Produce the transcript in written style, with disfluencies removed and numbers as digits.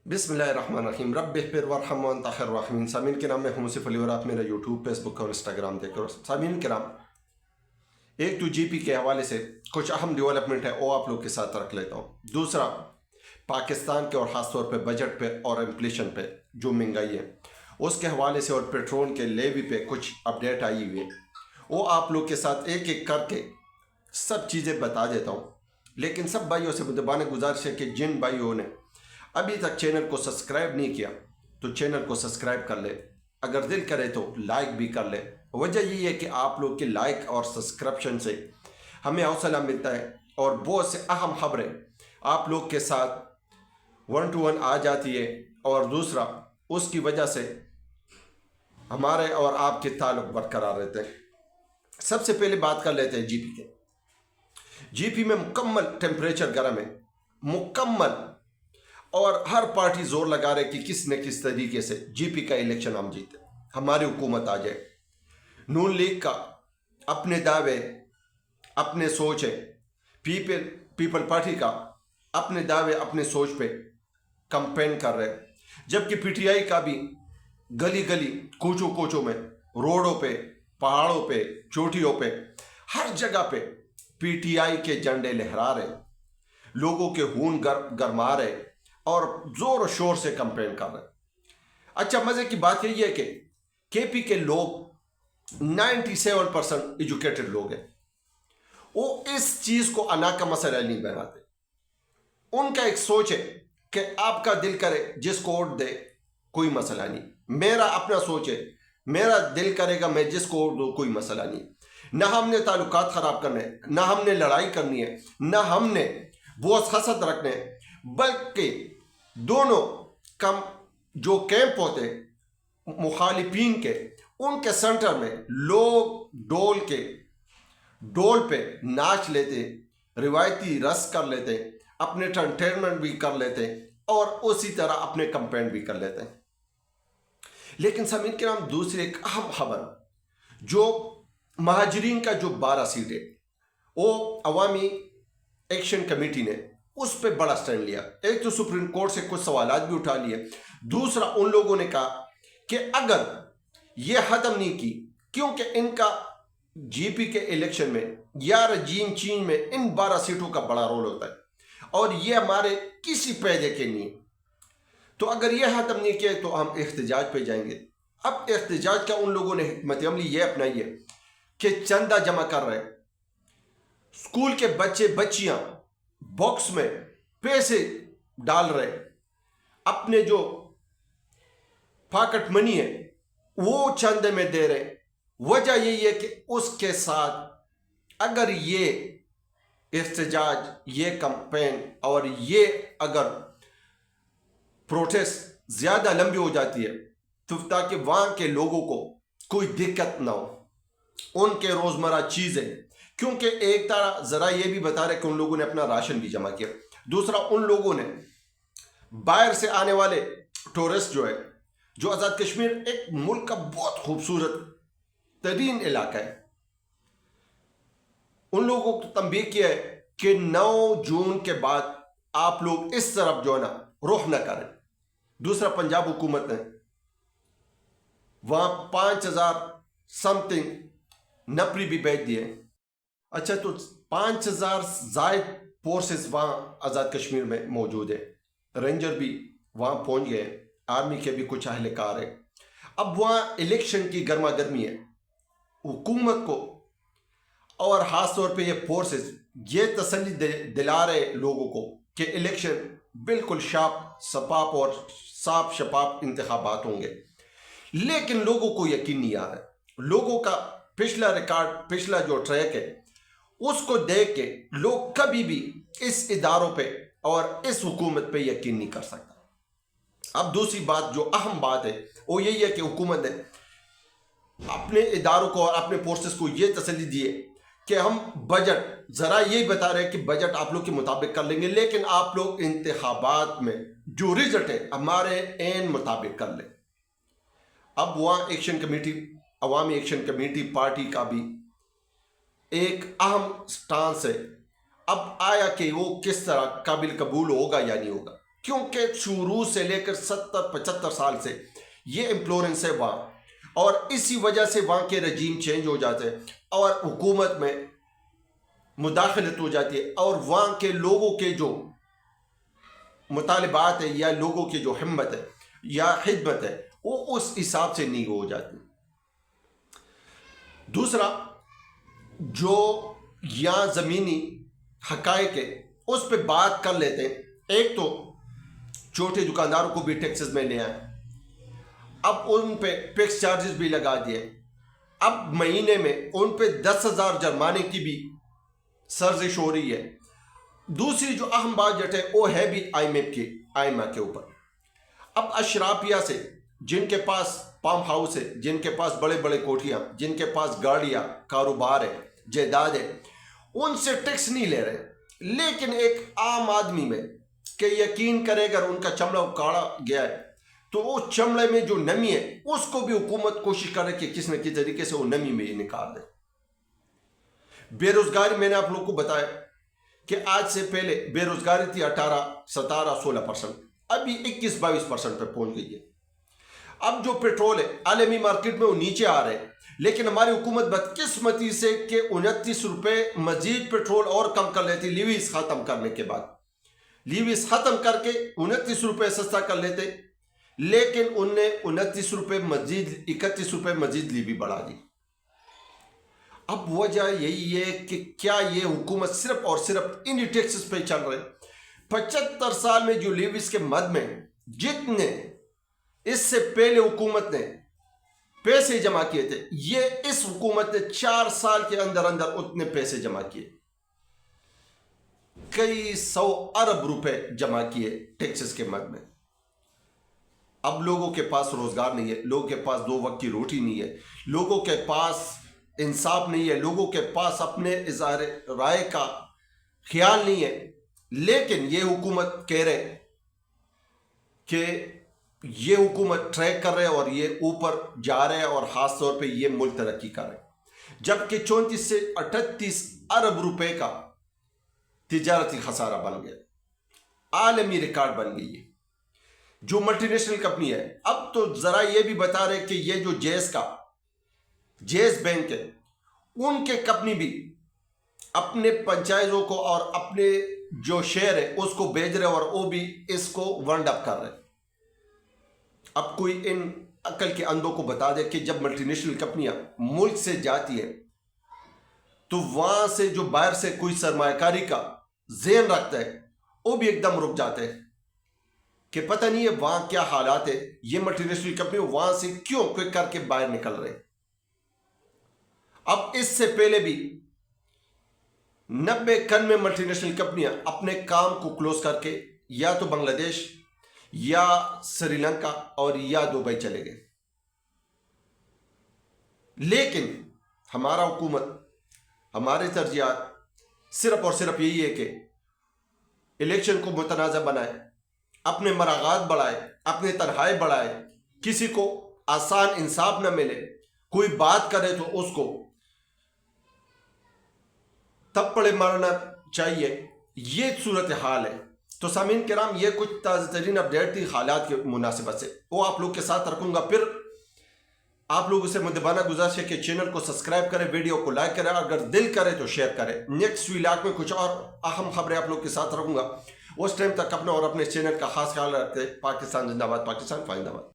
बिस्मिल्लाहिर्रहमानिर्रहीम रब्बिग़फिर वरहम व अंता खैरुर राहिमीन। सामीन के नाम में मुसिफ़ अली और आप मेरा यूट्यूब फेसबुक और इंस्टाग्राम देख रहे हो। सामीन के नाम एक तो जीपी के हवाले से कुछ अहम डेवलपमेंट है वो आप लोग के साथ रख लेता हूँ। दूसरा, पाकिस्तान के और ख़ास तौर पे बजट पे और इन्फ्लेशन पे जो महंगाई है उसके हवाले से और पेट्रोल के लेवी पे कुछ अपडेट आई हुई है, वो आप लोग के साथ एक एक करके सब चीज़ें बता देता हूँ। लेकिन सब भाइयों से मुदबाना गुजारिश है कि जिन भाइयों ने अभी तक चैनल को सब्सक्राइब नहीं किया तो चैनल को सब्सक्राइब कर ले, अगर दिल करे तो लाइक भी कर ले। वजह यही है कि आप लोग के लाइक और सब्सक्रिप्शन से हमें हौसला मिलता है और बहुत से अहम खबरें आप लोग के साथ 1 to 1 आ जाती है। और दूसरा, उसकी वजह से हमारे और आपके ताल्लुक बरकरार रहते हैं। सबसे पहले बात कर लेते हैं जीपी के। जीपी में मुकम्मल टेम्परेचर गर्म है, मुकम्मल, और हर पार्टी जोर लगा रहे कि किस न किस तरीके से जीपी का इलेक्शन हम जीते, हमारी हुकूमत आ जाए। नून लीग का अपने दावे, अपने सोच है, पीपल पार्टी का अपने दावे, अपने सोच पे कंपेन कर रहे हैं, जबकि पीटीआई का भी गली गली, कोचों कोचों में, रोडों पे, पहाड़ों पे, चोटियों पे, हर जगह पे पीटीआई के झंडे लहरा रहे, लोगों के खून गरमा रहे और जोर शोर से कंपेन कर रहे। अच्छा, मजे की बात यही है कि केपी के लोग 97% एजुकेटेड लोग हैं, वो इस चीज को अना का मसला नहीं बनाते। उनका एक सोच है कि आपका दिल करे जिसको वोट दे, कोई मसला नहीं। मेरा अपना सोच है, मेरा दिल करेगा मैं जिसको वोट दूं, कोई मसला नहीं। ना हमने ताल्लुकात खराब करने, ना हमने लड़ाई करनी है, ना हमने बहुत हसद रखने, बल्कि दोनों कम जो कैंप होते मुखालिफिन के, उनके सेंटर में लोग डोल पे नाच लेते, रिवायती रस कर लेते, अपने एंटरटेनमेंट भी कर लेते और उसी तरह अपने कंपेन भी कर लेते हैं। लेकिन समीर के नाम दूसरी एक अहम खबर, जो महाजरीन का जो 12 सीट है, वो अवामी एक्शन कमेटी ने उस पर बड़ा स्टैंड लिया। एक तो सुप्रीम कोर्ट से कुछ सवालात भी उठा लिए, दूसरा उन लोगों ने कहा कि अगर ये खत्म नहीं की, क्योंकि इनका जीपी के इलेक्शन में या रजीम चेंज में इन 12 सीटों का बड़ा रोल होता है और ये हमारे किसी पैदे के नहीं, तो अगर ये खत्म नहीं किया तो हम एहतजाज पे जाएंगे। अब एहतजाज का उन लोगों ने हिकमत अमली ये अपनाई है कि चंदा जमा कर रहे, स्कूल के बच्चे बच्चियां बॉक्स में पैसे डाल रहे, अपने जो पॉकेट मनी है वो चंदे में दे रहे। वजह यही है कि उसके साथ अगर ये एहतजाज, ये कंपेन और ये अगर प्रोटेस्ट ज्यादा लंबी हो जाती है तो ताकि वहां के लोगों को कोई दिक्कत ना हो, उनके रोजमर्रा चीजें, क्योंकि एक तरह जरा ये भी बता रहे कि उन लोगों ने अपना राशन भी जमा किया, दूसरा उन लोगों ने बाहर से आने वाले टूरिस्ट जो आज़ाद कश्मीर एक मुल्क का बहुत खूबसूरत तरीन इलाका है, उन लोगों को तंबीह किया है कि 9 जून के बाद आप लोग इस तरफ जो है ना रुख न करें। दूसरा, पंजाब हुकूमत ने वहां 5000 समथिंग नफरी भी भेज दिए। अच्छा, तो 5000 जायद फोर्सेस वहाँ आज़ाद कश्मीर में मौजूद है, रेंजर भी वहाँ पहुँच गए, आर्मी के भी कुछ अहलकार है। अब वहाँ इलेक्शन की गर्मा गर्मी है, हुकूमत को और ख़ास तौर पे ये फोर्सेस ये तसल्ली दिला रहे लोगों को कि इलेक्शन बिल्कुल शफाफ और साफ शफाफ इंतखाबात होंगे। लेकिन लोगों को यकीन नहीं आ रहा है। लोगों का पिछला रिकॉर्ड, पिछला जो ट्रैक है, उसको देख के लोग कभी भी इस इदारों पे और इस हुकूमत पे यकीन नहीं कर सकता। अब दूसरी बात, जो अहम बात है, वो यही है कि हुकूमत ने अपने इदारों को और अपने फोर्सेस को ये तसल्ली दी है कि हम बजट, जरा यही बता रहे हैं कि बजट आप लोग के मुताबिक कर लेंगे, लेकिन आप लोग इंतखाबात में जो रिजल्ट है हमारे एन मुताबिक कर लें। अब वहाँ एक्शन कमेटी, अवामी एक्शन कमेटी पार्टी का भी एक अहम स्टांस है। अब आया कि वो किस तरह काबिल कबूल होगा या नहीं होगा। کیونکہ شروع سے لے کر 70-75 سال سے یہ امپلورنس ہے وہاں، اور اسی وجہ سے وہاں کے رجیم چینج ہو جاتے ہیں اور حکومت میں مداخلت ہو جاتی ہے، اور وہاں کے لوگوں کے جو مطالبات ہے یا لوگوں کی جو ہمت ہے یا خدمت ہے وہ اس حساب سے نہیں ہو جاتی۔ دوسرا جو یہاں زمینی حقائق ہے اس پہ بات کر لیتے ہیں۔ ایک تو چھوٹے دکانداروں کو بھی ٹیکسز میں لے آئے، اب ان پہ ٹیکس چارجز بھی لگا دیے، اب مہینے میں ان پہ 10,000 جرمانے کی بھی سرزش ہو رہی ہے۔ دوسری جو اہم بات جٹ ہے وہ ہے بھی آئمہ کے اوپر۔ اب اشرافیہ سے جن کے پاس پام ہاؤس ہے، جن کے پاس بڑے بڑے کوٹھیاں، جن کے پاس گاڑیاں، کاروبار ہے، جائیداد ہے، ان سے ٹیکس نہیں لے رہے، لیکن ایک عام آدمی میں کہ یقین کرے اگر ان کا چمڑا اکاڑا گیا ہے تو وہ چمڑے میں جو نمی ہے اس کو بھی حکومت کوشش کرے کہ کس نہ کس طریقے سے وہ نمی میں نکال دے۔ بے روزگاری میں نے آپ لوگ کو بتایا کہ آج سے پہلے بے روزگاری تھی 18, 17, 16%، ابھی 21-22% پہ پہنچ گئی ہے۔ اب جو پیٹرول ہے عالمی مارکیٹ میں وہ نیچے آ رہے ہیں، لیکن ہماری حکومت بدقسمتی سے کہ 29 روپے مزید پیٹرول اور کم کر لیتی لیویز ختم کرنے کے بعد، لیویز ختم کر کے 29 روپے سستا کر لیتے، لیکن ان نے 29 روپے مزید 31 روپے مزید لیوی بڑھا دی۔ اب وجہ یہی ہے کہ کیا یہ حکومت صرف اور صرف انہی ٹیکسز پہ چل رہے؟ 75 سال میں جو لیویز کے مد میں جتنے اس سے پہلے حکومت نے پیسے جمع کیے تھے، یہ اس حکومت نے 4 سال کے اندر اندر اتنے پیسے جمع کیے، کئی 100 ارب روپے جمع کیے ٹیکسز کے مد میں۔ اب لوگوں کے پاس روزگار نہیں ہے، لوگوں کے پاس 2 وقت کی روٹی نہیں ہے، لوگوں کے پاس انصاف نہیں ہے، لوگوں کے پاس اپنے اظہار رائے کا خیال نہیں ہے، لیکن یہ حکومت کہہ رہے کہ یہ حکومت ٹریک کر رہے اور یہ اوپر جا رہے اور خاص طور پہ یہ ملک ترقی کر رہے، جبکہ 34 سے 38 ارب روپے کا تجارتی خسارہ بن گیا، عالمی ریکارڈ بن گئی ہے۔ جو ملٹی نیشنل کمپنی ہے اب تو ذرا یہ بھی بتا رہے کہ یہ جو جیز بینک ہے ان کے کمپنی بھی اپنے پنچایتوں کو اور اپنے جو شیئر ہے اس کو بیچ رہے اور وہ بھی اس کو ونڈ اپ کر رہے۔ اب کوئی ان عقل کے اندھوں کو بتا دے کہ جب ملٹی نیشنل کمپنیاں ملک سے جاتی ہیں تو وہاں سے جو باہر سے کوئی سرمایہ کاری کا ذہن رکھتا ہے وہ بھی ایک دم رک جاتے ہیں کہ پتہ نہیں ہے وہاں کیا حالات ہے، یہ ملٹی نیشنل کمپنی وہاں سے کیوں کوئی کر کے باہر نکل رہے۔ اب اس سے پہلے بھی 90-91 ملٹی نیشنل کمپنیاں اپنے کام کو کلوز کر کے یا تو بنگلہ دیش یا سری لنکا اور یا دبئی چلے گئے، لیکن ہمارا حکومت ہمارے ترجیحات صرف اور صرف یہی ہے کہ الیکشن کو متنازع بنائے، اپنے مراغات بڑھائے، اپنے تنخواہیں بڑھائے، کسی کو آسان انصاف نہ ملے، کوئی بات کرے تو اس کو تھپڑے مارنا چاہیے، یہ صورتحال ہے۔ تو سامعین کرام یہ کچھ تازہ ترین اپڈیٹ تھی حالات کے مناسبت سے، وہ آپ لوگ کے ساتھ رکھوں گا۔ پھر آپ لوگوں سے مدبانہ گزارش ہے کہ چینل کو سبسکرائب کریں، ویڈیو کو لائک کریں، اگر دل کرے تو شیئر کریں۔ نیکسٹ ویلاگ میں کچھ اور اہم خبریں آپ لوگ کے ساتھ رکھوں گا، اس ٹائم تک اپنا اور اپنے چینل کا خاص خیال رکھتے۔ پاکستان زندہ باد، پاکستان فائندہ باد۔